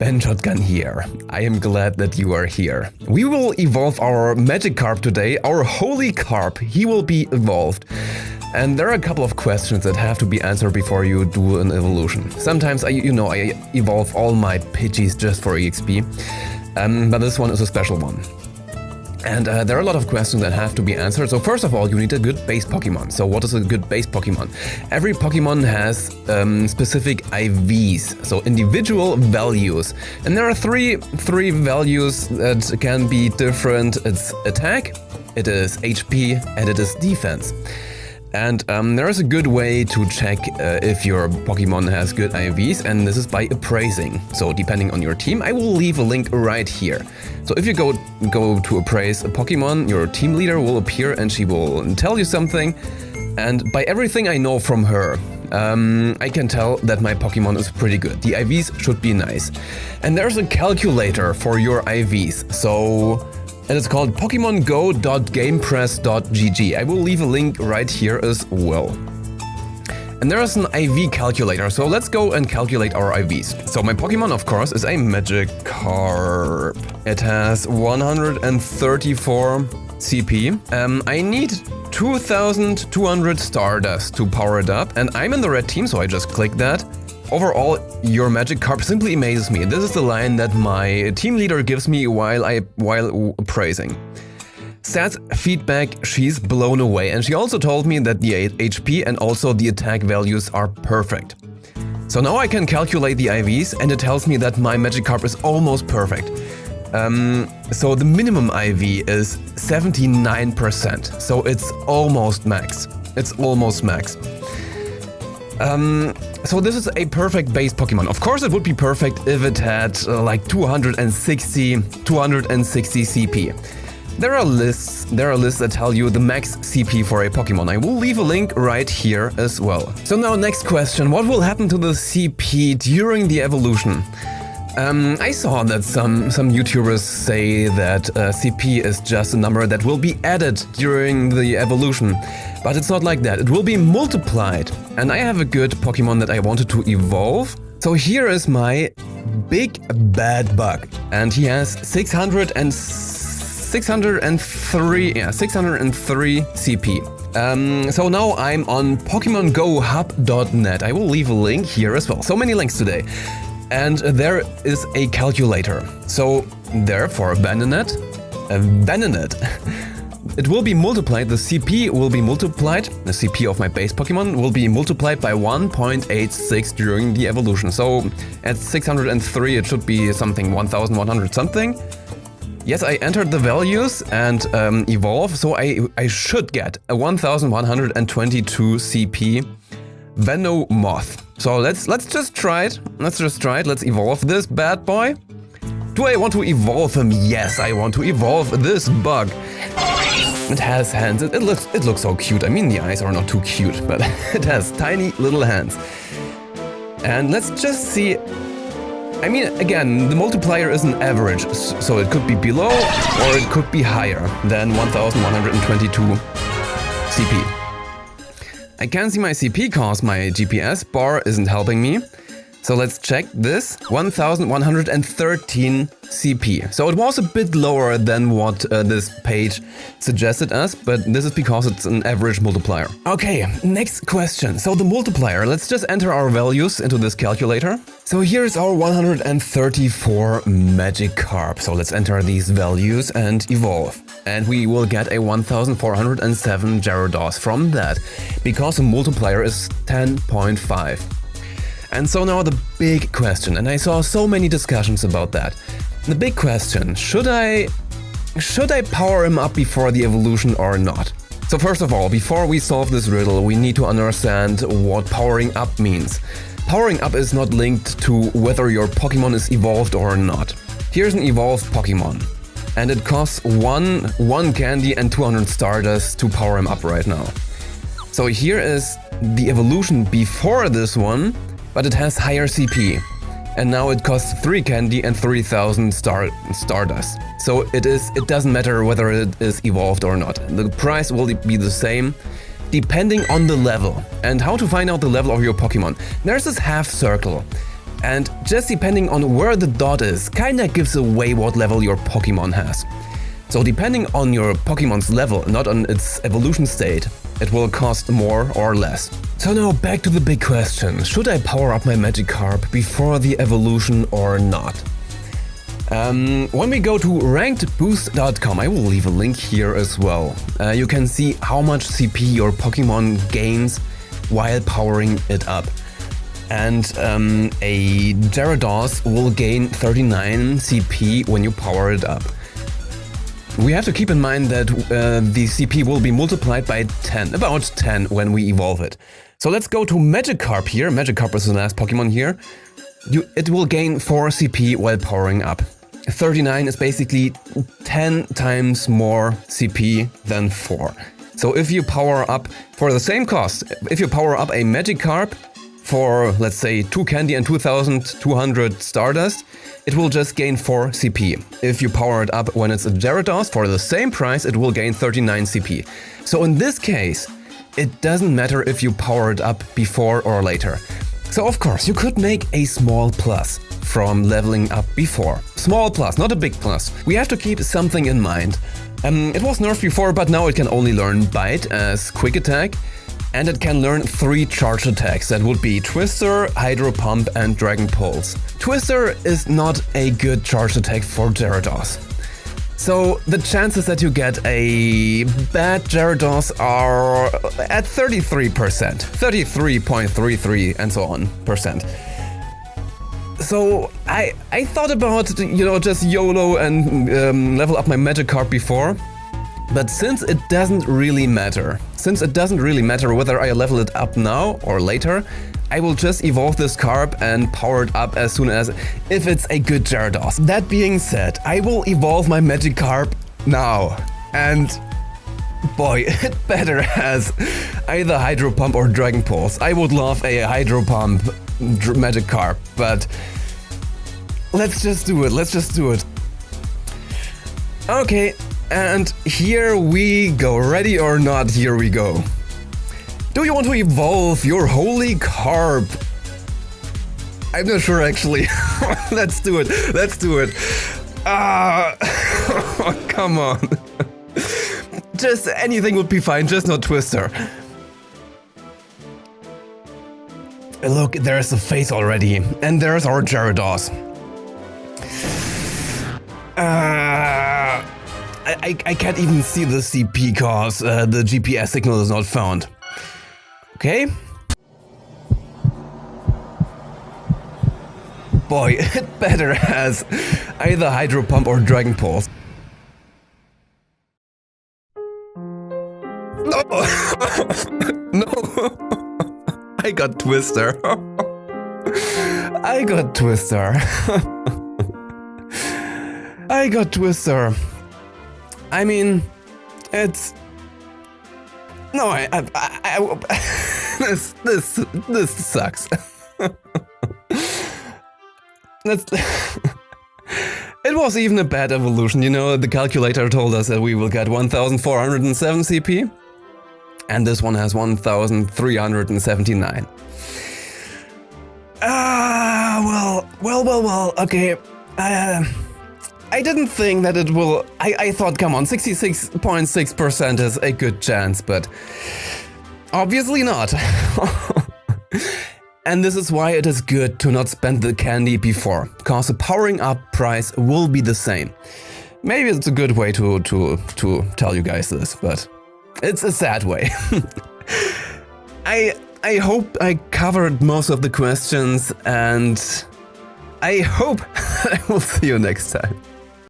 Ben Shotgun here. I am glad that you are here. We will evolve our Magikarp today, our Holy Carp. He will be evolved. And there are a couple of questions that have to be answered before you do an evolution. Sometimes I evolve all my Pidgeys just for EXP, but this one is a special one. And there are a lot of questions that have to be answered. So first of all, you need a good base Pokemon. So what is a good base Pokemon? Every Pokemon has specific IVs, so individual values. And there are three values that can be different. It's attack, it is HP, and it is defense. And there is a good way to check if your Pokemon has good IVs, and this is by appraising. So depending on your team, I will leave a link right here. So if you go to appraise a Pokemon, your team leader will appear and she will tell you something. And by everything I know from her, I can tell that my Pokemon is pretty good. The IVs should be nice. And there's a calculator for your IVs. So it is called PokemonGo.gamepress.gg. I will leave a link right here as well. And there is an IV calculator, so let's go and calculate our IVs. So my Pokemon, of course, is a Magikarp. It has 134 CP. I need 2,200 Stardust to power it up, and I'm in the red team, so I just click that. Overall, your Magikarp simply amazes me. This is the line that my team leader gives me while appraising. Stats feedback, she's blown away, and she also told me that the HP and also the attack values are perfect. So now I can calculate the IVs, and it tells me that my Magikarp is almost perfect. So the minimum IV is 79%, so it's almost max. It's almost max. So this is a perfect base Pokemon. Of course it would be perfect if it had like 260 CP. There are lists that tell you the max CP for a Pokemon. I will leave a link right here as well. So now next question, what will happen to the CP during the evolution? I saw that some YouTubers say that CP is just a number that will be added during the evolution. But it's not like that, it will be multiplied. And I have a good Pokemon that I wanted to evolve. So here is my big bad bug. And he has 603 CP. So now I'm on PokemonGoHub.net. I will leave a link here as well. So many links today. And there is a calculator. So therefore, Venonat, it will be multiplied, the CP will be multiplied, the CP of my base Pokemon will be multiplied by 1.86 during the evolution. So at 603 it should be something 1100 something. Yes, I entered the values and evolve, so I should get a 1122 CP Venomoth. So let's just try it. Let's evolve this bad boy. Do I want to evolve him? Yes, I want to evolve this bug. It has hands. It looks so cute. I mean, the eyes are not too cute, but it has tiny little hands. And let's just see. I mean, again, the multiplier is an average, so it could be below or it could be higher than 1122 CP. I can't see my CP cause my GPS bar isn't helping me. So let's check this, 1113 CP. So it was a bit lower than what this page suggested us, but this is because it's an average multiplier. Okay, next question. So the multiplier, let's just enter our values into this calculator. So here's our 134 Magikarp. So let's enter these values and evolve. And we will get a 1407 Gyarados from that, because the multiplier is 10.5. And so now the big question, and I saw so many discussions about that. The big question, should I power him up before the evolution or not? So first of all, before we solve this riddle, we need to understand what powering up means. Powering up is not linked to whether your Pokemon is evolved or not. Here's an evolved Pokemon, and it costs one candy and 200 Stardust to power him up right now. So here is the evolution before this one, but it has higher CP. And now it costs 3 candy and 3000 Stardust. So it doesn't matter whether it is evolved or not. The price will be the same depending on the level. And how to find out the level of your Pokemon. There's this half circle. And just depending on where the dot is, kinda gives away what level your Pokémon has. So depending on your Pokémon's level, not on its evolution state, it will cost more or less. So now back to the big question, should I power up my Magikarp before the evolution or not? When we go to rankedboost.com, I will leave a link here as well. You can see how much CP your Pokémon gains while powering it up. And a Gyarados will gain 39 CP when you power it up. We have to keep in mind that the CP will be multiplied by 10, about 10 when we evolve it. So let's go to Magikarp here. Magikarp is the last Pokemon here. It will gain 4 CP while powering up. 39 is basically 10 times more CP than 4. So if you power up for the same cost, if you power up a Magikarp for, let's say, 2 candy and 2200 Stardust, it will just gain 4 CP. If you power it up when it's a Gyarados, for the same price, it will gain 39 CP. So in this case, it doesn't matter if you power it up before or later. So of course, you could make a small plus from leveling up before. Small plus, not a big plus. We have to keep something in mind. It was nerfed before, but now it can only learn Bite as quick attack, and it can learn 3 charge attacks. That would be Twister, Hydro Pump and Dragon Pulse. Twister is not a good charge attack for Gyarados. So the chances that you get a bad Gyarados are at 33%, 33.33 and so on %. So I thought about, just YOLO and level up my Magikarp before, but since it doesn't really matter whether I level it up now or later, I will just evolve this Carp and power it up as soon as if it's a good Gyarados. That being said, I will evolve my Magikarp now, and boy, it better has either Hydro Pump or Dragon Pulse. I would love a Hydro Pump Magikarp, but let's just do it. Okay, and here we go. Ready or not, here we go. Do you want to evolve your holy carp? I'm not sure actually. Let's do it. Come on. Just anything would be fine, just not Twister. Look, there's the face already, and there's our Gyarados. I can't even see the CP cause the GPS signal is not found. Okay. Boy, it better has either Hydro Pump or Dragon Pulse. No! No! I got Twister. I got Twister. I mean, it's... No, this sucks. It was even a bad evolution, the calculator told us that we will get 1407 CP, and this one has 1379. Well, okay. I didn't think that it will... I thought, come on, 66.6% is a good chance, but obviously not. And this is why it is good to not spend the candy before, cause the powering up price will be the same. Maybe it's a good way to tell you guys this, but it's a sad way. I hope I covered most of the questions, and I hope I will see you next time.